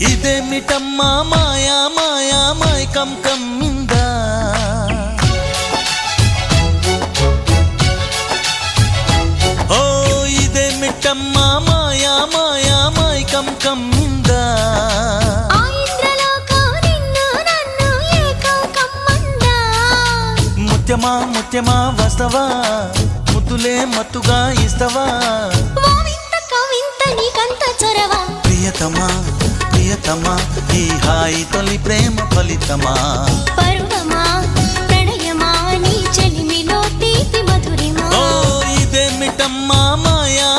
ఇదేమిటమ్మా మాయా మాయా మైకం కమ్మిందా ఓ ఇదేమిటమ్మా మాయా మాయా మైకం కమ్మిందా ముత్యమా ముత్యమా వస్తవా ముద్దులే మత్తుగా ఇస్తవా ప్రియతమా ప్రియతమా ఈ హాయి తొలి ప్రేమ ఫలితమా పర్వమా ప్రణయమా నీ చెలిమిలో తీపి మధురిమా ఓ ఇదేమిటమ్మా మాయా